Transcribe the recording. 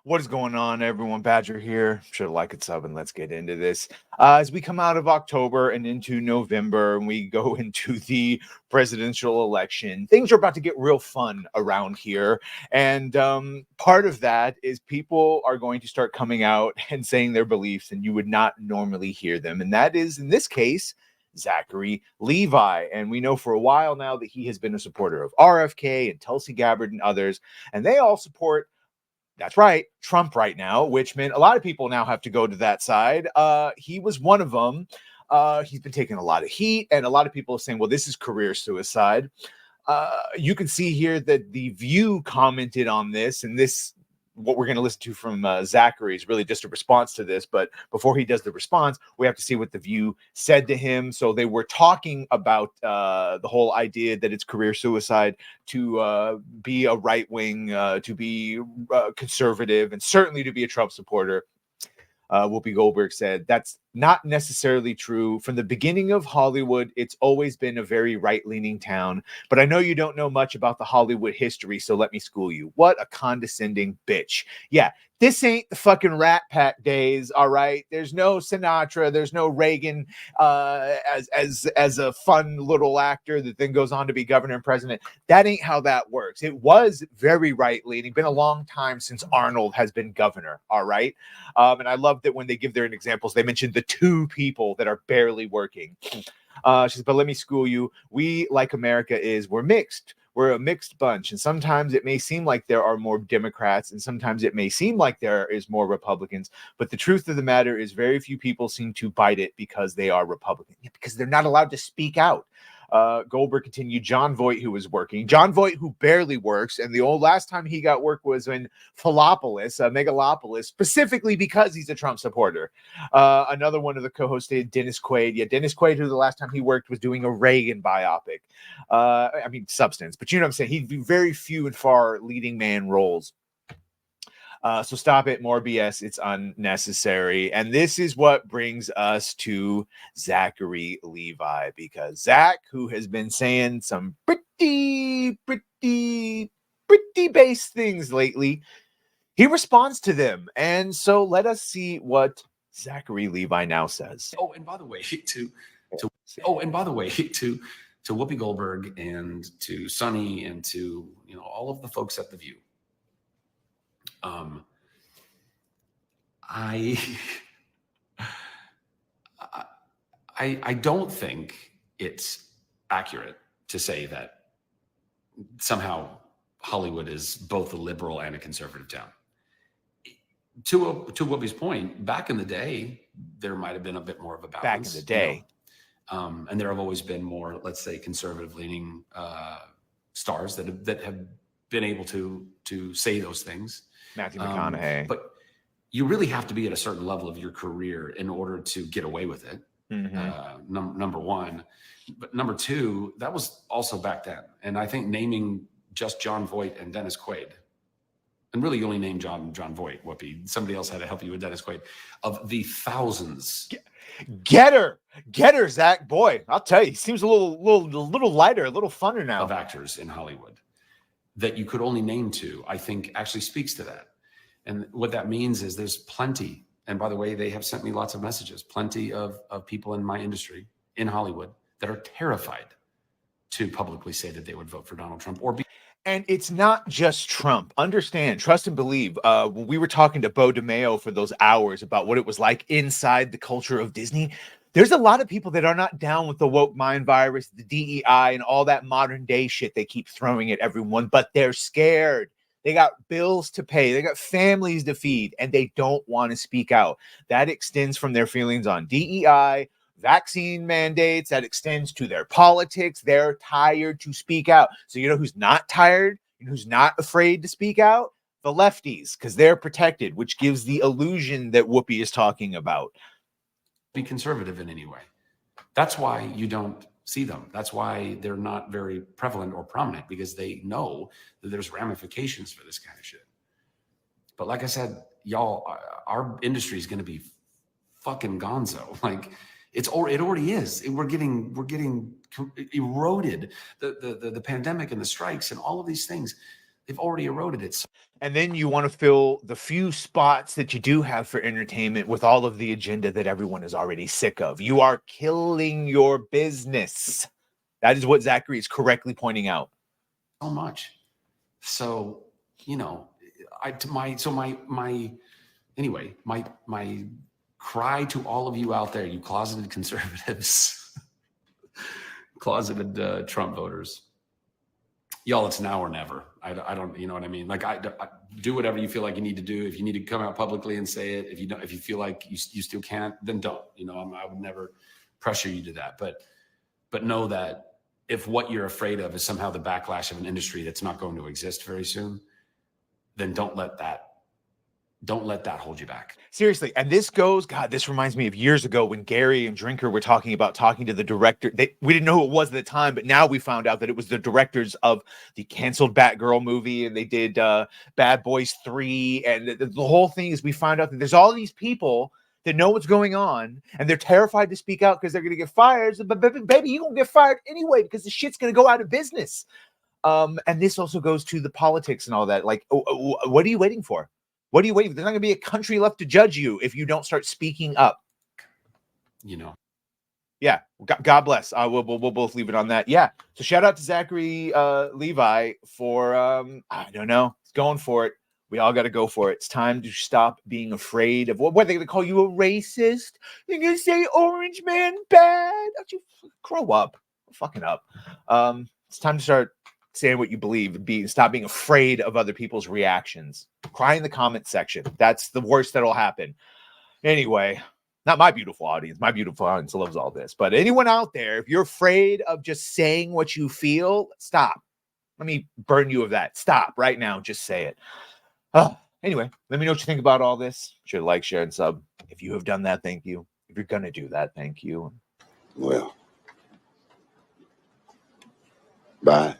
What is going on, everyone? Badger here. Should like it, sub, and let's get into this. As we come out of October and into November, and we go into the presidential election, things are about to get real fun around here. And part of that is people are going to start coming out and saying their beliefs, and you would not normally hear them. And that is, in this case, Zachary Levi. And we know for a while now that he has been a supporter of RFK and Tulsi Gabbard and others, and they all support, that's right, Trump right now, which meant a lot of people now have to go to that side. He was one of them. He's been taking a lot of heat, and a lot of people are saying, well, this is career suicide. You can see here that The View commented on this, and this, what we're going to listen to from Zachary is really just a response to this. But before he does the response, we have to see what The View said to him. So they were talking about the whole idea that it's career suicide to be a right wing, to be conservative, and certainly to be a Trump supporter. Whoopi Goldberg said that's not necessarily true. From the beginning of Hollywood, it's always been a very right-leaning town. But I know you don't know much about the Hollywood history, so let me school you. What a condescending bitch. Yeah, this ain't the fucking Rat Pack days, all right? There's no Sinatra, there's no Reagan as a fun little actor that then goes on to be governor and president. That ain't how that works. It was very right-leaning. Been a long time since Arnold has been governor, all right? And I love that when they give their examples, they mention the two people that are barely working. She says, but let me school you. We, like America is, we're mixed. We're a mixed bunch. And sometimes it may seem like there are more Democrats, and sometimes it may seem like there is more Republicans. But the truth of the matter is very few people seem to bite it because they are Republican. Yeah, because they're not allowed to speak out. Goldberg continued, John Voight, who was working. John Voight, who barely works. And the last time he got work was in Megalopolis, specifically because he's a Trump supporter. Another one of the co-hosts, Dennis Quaid. Yeah, Dennis Quaid, who the last time he worked was doing a Reagan biopic. I mean, substance. But you know what I'm saying? He'd be very few and far leading man roles. So stop it, more BS. It's unnecessary. And this is what brings us to Zachary Levi, because Zach, who has been saying some pretty base things lately, he responds to them. And so let us see what Zachary Levi now says. Oh, and by the way, to Whoopi Goldberg and to Sonny and to all of the folks at The View. I don't think it's accurate to say that somehow Hollywood is both a liberal and a conservative town. To Whoopi's point, back in the day, there might have been a bit more of a balance. Back in the day. And there have always been more, let's say, conservative-leaning stars that have been able to say those things. Matthew McConaughey. But you really have to be at a certain level of your career in order to get away with it. Mm-hmm. Number one. But number two, that was also back then. And I think naming just John Voight and Dennis Quaid, and really you only named John Voight, Whoopi. Somebody else had to help you with Dennis Quaid. Of the thousands. Get her, Zach. Boy, I'll tell you, he seems a little lighter, a little funner now. Of actors in Hollywood that you could only name two, I think actually speaks to that. And what that means is there's plenty. And by the way, they have sent me lots of messages, plenty of people in my industry in Hollywood that are terrified to publicly say that they would vote for Donald Trump or be. And it's not just Trump. Understand, trust and believe. When we were talking to Bo DeMeo for those hours about what it was like inside the culture of Disney, there's a lot of people that are not down with the woke mind virus, the DEI, and all that modern day shit they keep throwing at everyone, but they're scared. They got bills to pay. They got families to feed, and they don't want to speak out. That extends from their feelings on DEI, vaccine mandates. That extends to their politics. They're tired to speak out. So you know who's not tired? You know who's not afraid to speak out? The lefties, because they're protected, which gives the illusion that Whoopi is talking about. Be conservative in any way. That's why you don't see them. That's why they're not very prevalent or prominent, because they know that there's ramifications for this kind of shit. But like I said, y'all, our industry is going to be fucking gonzo. Like it already is. We're getting eroded. The pandemic and the strikes and all of these things. They've already eroded it. And then you want to fill the few spots that you do have for entertainment with all of the agenda that everyone is already sick of. You are killing your business. That is what Zachary is correctly pointing out. So much. So, you know, my cry to all of you out there, you closeted conservatives, closeted Trump voters, y'all, it's now or never. I don't, you know what I mean? Like I do whatever you feel like you need to do. If you need to come out publicly and say it, if you don't, if you feel like you still can't, then don't, you know, I would never pressure you to that. But know that if what you're afraid of is somehow the backlash of an industry that's not going to exist very soon, then don't let that hold you back. Seriously. And this reminds me of years ago when Gary and Drinker were talking to the director. We didn't know who it was at the time, but now we found out that it was the directors of the canceled Batgirl movie, and they did Bad Boys 3. And the whole thing is, we found out that there's all these people that know what's going on, and they're terrified to speak out because they're going to get fired. But baby, you're going to get fired anyway because the shit's going to go out of business. And this also goes to the politics and all that. Like, what are you waiting for? What are you waiting for? There's not going to be a country left to judge you if you don't start speaking up. You know. Yeah. God bless. We'll both leave it on that. Yeah. So shout out to Zachary Levi for, I don't know, going for it. We all got to go for it. It's time to stop being afraid of what are they going to call you, a racist? They're going to say orange man bad. Don't you grow up? Fucking up. It's time to start saying what you believe and stop being afraid of other people's reactions. Cry in the comment section. That's the worst that'll happen. Anyway, not my beautiful audience. My beautiful audience loves all this. But anyone out there, if you're afraid of just saying what you feel, stop. Let me burn you of that. Stop right now. Just say it. Anyway, let me know what you think about all this. Sure, like, share, and sub. If you have done that, thank you. If you're going to do that, thank you. Well, bye.